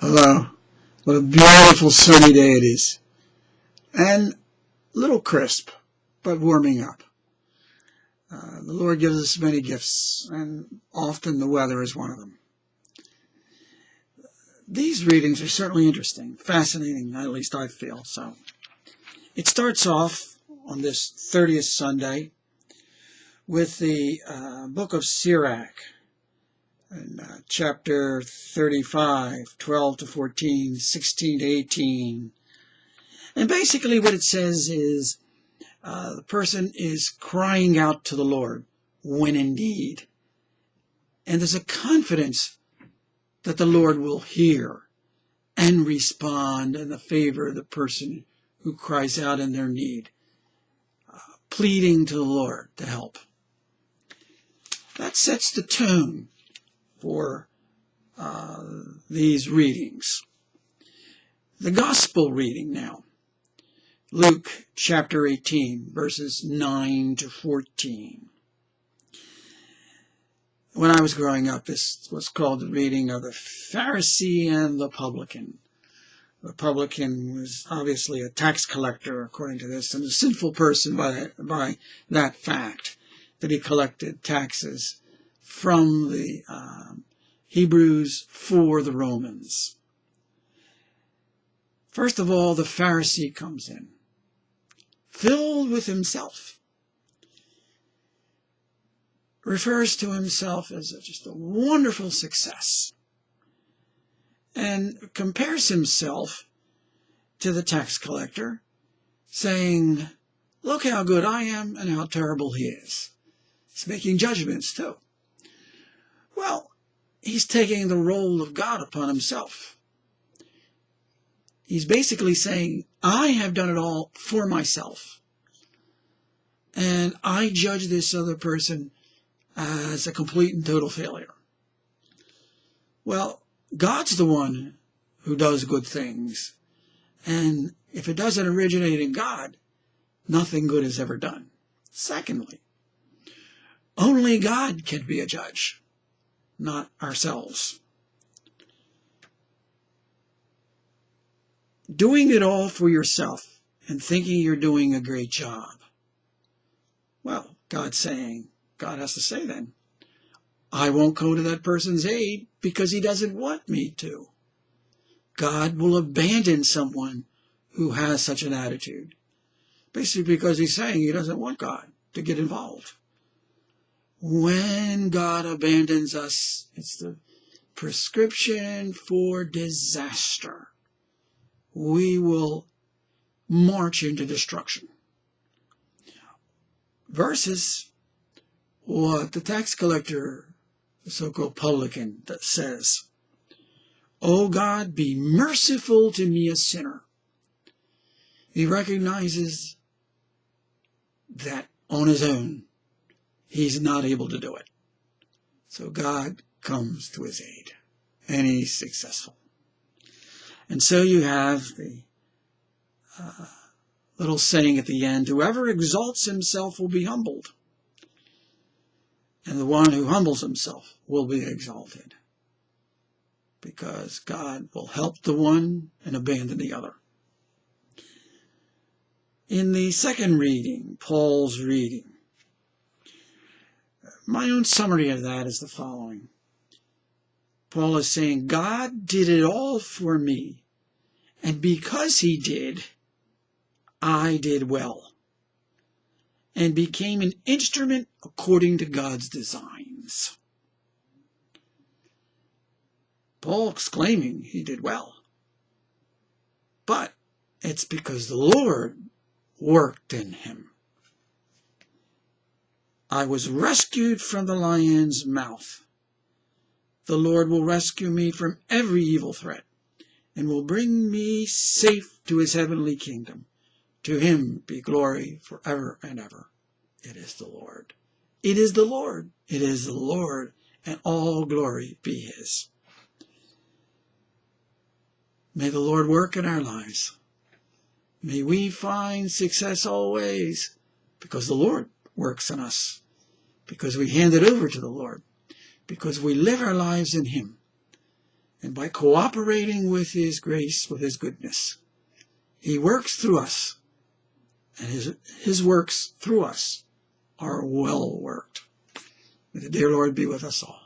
Hello. What a beautiful sunny day it is. And a little crisp, but warming up. The Lord gives us many gifts, and often the weather is one of them. These readings are certainly interesting, fascinating, at least I feel so. It starts off on this 30th Sunday with the book of Sirach, in chapter 35, 12 to 14, 16 to 18. And basically what it says is the person is crying out to the Lord when in need. And there's a confidence that the Lord will hear and respond in the favor of the person who cries out in their need, pleading to the Lord to help. That sets the tone for these readings. The gospel reading now. Luke chapter 18, verses 9 to 14. When I was growing up, this was called the reading of the Pharisee and the publican. The publican was obviously a tax collector, according to this, and a sinful person by that fact, that he collected taxes from the Hebrews for the Romans. First of all, the Pharisee comes in, filled with himself, refers to himself as just a wonderful success, and compares himself to the tax collector, saying, look how good I am and how terrible he is. He's making judgments too. Well, he's taking the role of God upon himself. He's basically saying, I have done it all for myself, and I judge this other person as a complete and total failure. Well, God's the one who does good things, and if it doesn't originate in God, nothing good is ever done. Secondly, only God can be a judge, not ourselves. Doing it all for yourself and thinking you're doing a great job. Well, God has to say then, I won't go to that person's aid because he doesn't want me to. God will abandon someone who has such an attitude, basically because he's saying he doesn't want God to get involved. When God abandons us, it's the prescription for disaster. We will march into destruction. Versus what the tax collector, the so-called publican, that says, O God, be merciful to me, a sinner. He recognizes that on his own, he's not able to do it. So God comes to his aid, and he's successful. And so you have the little saying at the end, whoever exalts himself will be humbled, and the one who humbles himself will be exalted, because God will help the one and abandon the other. In the second reading, Paul's reading, my own summary of that is the following. Paul is saying, God did it all for me, and because he did, I did well, and became an instrument according to God's designs. Paul exclaiming he did well, but it's because the Lord worked in him. I was rescued from the lion's mouth. The Lord will rescue me from every evil threat and will bring me safe to his heavenly kingdom. To him be glory forever and ever. It is the Lord. It is the Lord. It is the Lord, and all glory be his. May the Lord work in our lives. May we find success always, because the Lord works in us, because we hand it over to the Lord, because we live our lives in him, And by cooperating with His grace, with His goodness, He works through us. And His works through us are well worked. May the dear Lord be with us all.